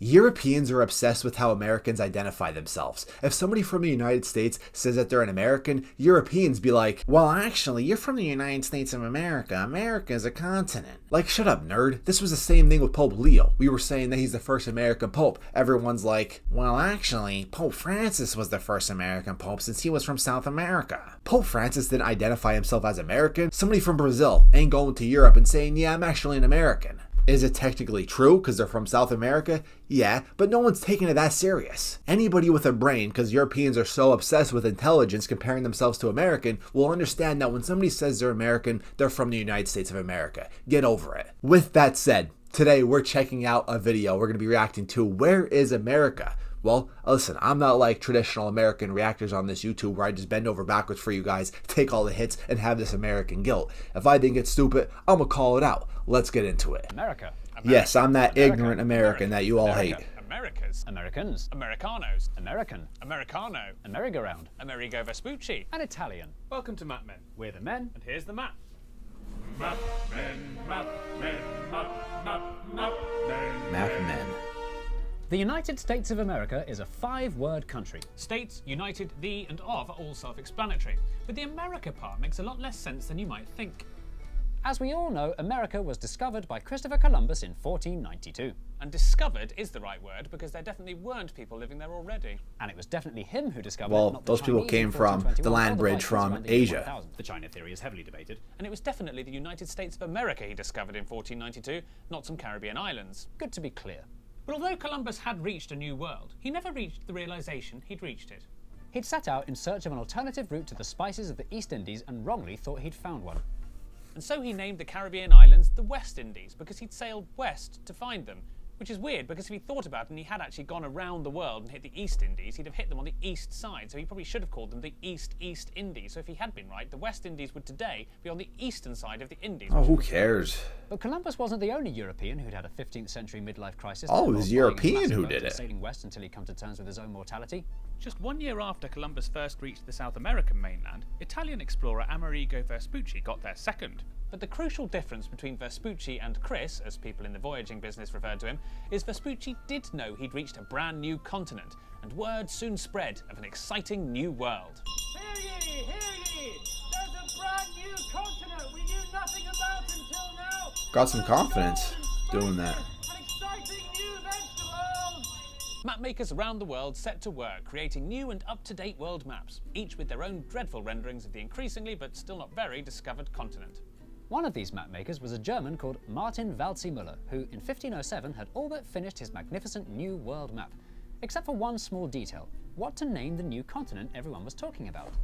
Europeans are obsessed with how Americans identify themselves. If somebody from the United States says that they're an American, Europeans be like, well, actually, you're from the United States of America. America is a continent. Like, shut up, nerd. This was the same thing with Pope Leo. We were saying that he's the first American pope. Everyone's like, well, actually, Pope Francis was the first American pope since he was from South America. Pope Francis didn't identify himself as American. Somebody from Brazil ain't going to Europe and saying, yeah, I'm actually an American. Is it technically true because they're from South America? Yeah, but no one's taking it that serious. Anybody with a brain, because Europeans are so obsessed with intelligence comparing themselves to American, will understand that when somebody says they're American, they're from the United States of America. Get over it. With that said, today we're checking out a video we're going to be reacting to Where is America? Well, listen, I'm not like traditional American reactors on this YouTube where I just bend over backwards for you guys, take all the hits, and have this American guilt. If I think it's stupid, I'm gonna call it out. Let's get into it. America. Yes, I'm that ignorant American that you all hate. Americas. Americans. Americanos. American. Americano. Amerigo-round. Amerigo Vespucci. And Italian. Welcome to Map Men. We're the men, and here's the map. Map Men, Map Men, Map, Map, Map Men. Map Men. The United States of America is a 5-word country. States, United, the, and of are all self-explanatory, but the America part makes a lot less sense than you might think. As we all know, America was discovered by Christopher Columbus in 1492. And discovered is the right word because there definitely weren't people living there already. And it was definitely him who discovered it, not the those people Chinese came from the land bridge from Asia. The China theory is heavily debated. And it was definitely the United States of America he discovered in 1492, not some Caribbean islands. Good to be clear. But although Columbus had reached a new world, he never reached the realization he'd reached it. He'd set out in search of an alternative route to the spices of the East Indies and wrongly thought he'd found one. And so he named the Caribbean islands the West Indies because he'd sailed west to find them. Which is weird because if he thought about it and he had actually gone around the world and hit the East Indies, he'd have hit them on the east side, so he probably should have called them the East Indies. So if he had been right, the West Indies would today be on the eastern side of the Indies. Oh, who cares? But Columbus wasn't the only European who'd had a 15th century midlife crisis. Oh, it was European who did it. Sailing west until he'd come to terms with his own mortality. Just 1 year after Columbus first reached the South American mainland, Italian explorer Amerigo Vespucci got there second. But the crucial difference between Vespucci and Chris, as people in the voyaging business referred to him, is Vespucci did know he'd reached a brand new continent, and word soon spread of an exciting new world. Hear ye, hear ye! There's a brand new continent we knew nothing about until now! Got some confidence doing that. An exciting new vegetable! Mapmakers around the world set to work creating new and up-to-date world maps, each with their own dreadful renderings of the increasingly but still not very discovered continent. One of these mapmakers was a German called Martin Waldseemüller, who in 1507 had all but finished his magnificent new world map. Except for one small detail: what to name the new continent everyone was talking about.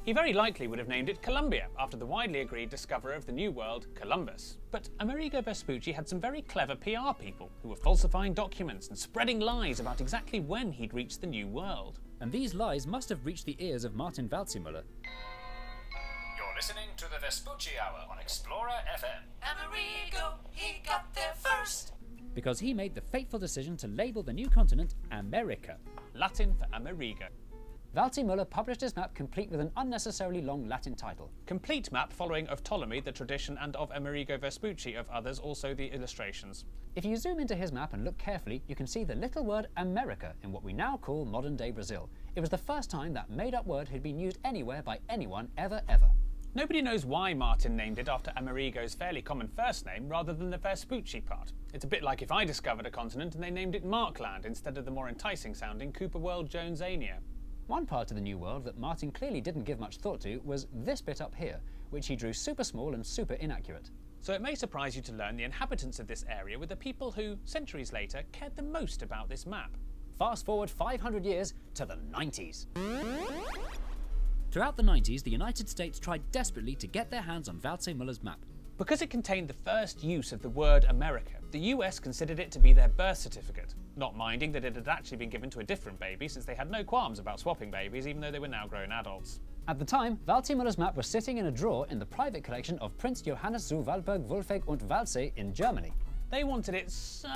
He very likely would have named it Columbia, after the widely agreed discoverer of the New World, Columbus. But Amerigo Vespucci had some very clever PR people who were falsifying documents and spreading lies about exactly when he'd reached the New World. And these lies must have reached the ears of Martin Waldseemüller. Listening to the Vespucci Hour on Explorer FM. Amerigo, he got there first. Because he made the fateful decision to label the new continent America, Latin for Amerigo. Waldseemüller published his map complete with an unnecessarily long Latin title. Complete map following of Ptolemy, the tradition, and of Amerigo Vespucci, of others, also the illustrations. If you zoom into his map and look carefully, you can see the little word America in what we now call modern-day Brazil. It was the first time that made-up word had been used anywhere by anyone ever. Nobody knows why Martin named it after Amerigo's fairly common first name rather than the Vespucci part. It's a bit like if I discovered a continent and they named it Markland instead of the more enticing sounding Cooper World Jonesania. One part of the New World that Martin clearly didn't give much thought to was this bit up here, which he drew super small and super inaccurate. So it may surprise you to learn the inhabitants of this area were the people who, centuries later, cared the most about this map. Fast forward 500 years to the 90s. Throughout the 90s, the United States tried desperately to get their hands on Waldseemüller's map. Because it contained the first use of the word America, the US considered it to be their birth certificate, not minding that it had actually been given to a different baby since they had no qualms about swapping babies even though they were now grown adults. At the time, Waldseemüller's map was sitting in a drawer in the private collection of Prince Johannes zu Walburg-Wolfegg und Waldsee in Germany. They wanted it so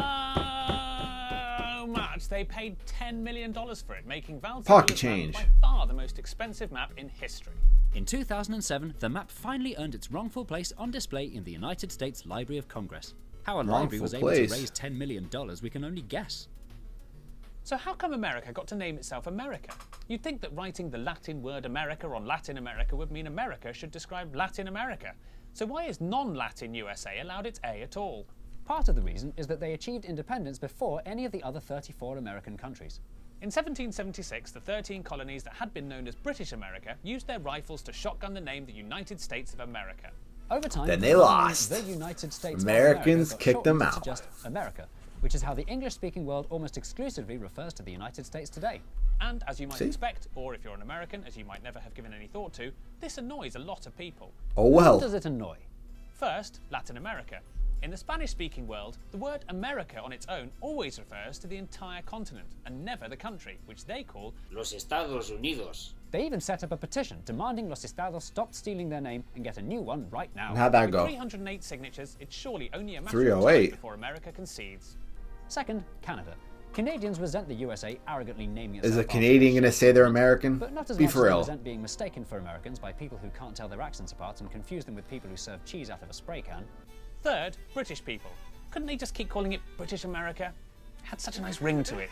much they paid $10 million for it, making Waldseemüller's map by far the most expensive map in history. In 2007, the map finally earned its wrongful place on display in the United States Library of Congress. How a library was able to raise $10 million, we can only guess. So how come America got to name itself America? You'd think that writing the Latin word America on Latin America would mean America should describe Latin America. So why is non-Latin USA allowed its A at all? Part of the reason is that they achieved independence before any of the other 34 American countries. In 1776, the 13 colonies that had been known as British America used their rifles to shotgun the name the United States of America. Over time, Then they lost. The United States Americans of America got kicked them shortened out. to just America, which is how the English-speaking world almost exclusively refers to the United States today. And as you might expect, or if you're an American, as you might never have given any thought to, this annoys a lot of people. Oh well. Who does it annoy? First, Latin America. In the Spanish-speaking world, the word America on its own always refers to the entire continent, and never the country, which they call Los Estados Unidos. They even set up a petition demanding Los Estados stop stealing their name and get a new one right now. How'd that With go? 308 signatures, it's surely only a matter of 308. time before America concedes. Second, Canada. Canadians resent the USA arrogantly naming itself Is a after Canadian their gonna ship, say they're American? but not as Be much for as they real. resent being mistaken for Americans by people who can't tell their accents apart and confuse them with people who serve cheese out of a spray can. Third, British people. Couldn't they just keep calling it British America? It had such a nice ring to it.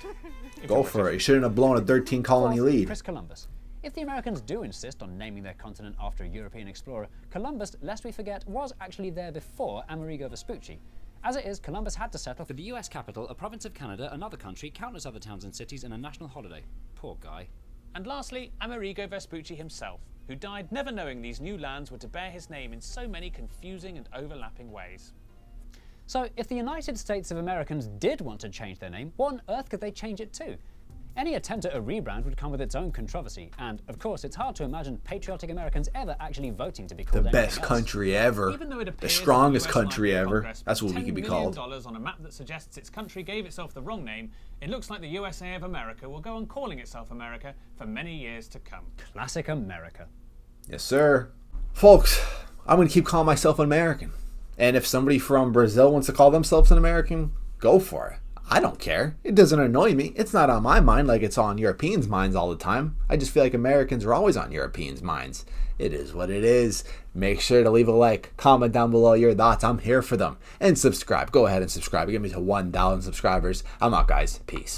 Go for it. You shouldn't have blown a 13 colony Fourth, lead. Chris Columbus. If the Americans do insist on naming their continent after a European explorer, Columbus, lest we forget, was actually there before Amerigo Vespucci. As it is, Columbus had to settle for the US capital, a province of Canada, another country, countless other towns and cities, and a national holiday. Poor guy. And lastly, Amerigo Vespucci himself, who died never knowing these new lands were to bear his name in so many confusing and overlapping ways. So, if the United States of Americans did want to change their name, what on earth could they change it to? Any attempt at a rebrand would come with its own controversy, and of course it's hard to imagine patriotic Americans ever actually voting to be The called anything best else. country ever. Even though it The appears that strongest US country Library of ever. Congress That's what we spent could be $10 called. million on a map that suggests its country gave itself the wrong name, it looks like the USA of America will go on calling itself America for many years to come. Classic America. Yes, sir. Folks, I'm going to keep calling myself an American. And if somebody from Brazil wants to call themselves an American, go for it. I don't care. It doesn't annoy me. It's not on my mind like it's on Europeans' minds all the time. I just feel like Americans are always on Europeans' minds. It is what it is. Make sure to leave a like, comment down below your thoughts. I'm here for them. And subscribe. Go ahead and subscribe. Get me to 1,000 subscribers. I'm out, guys. Peace.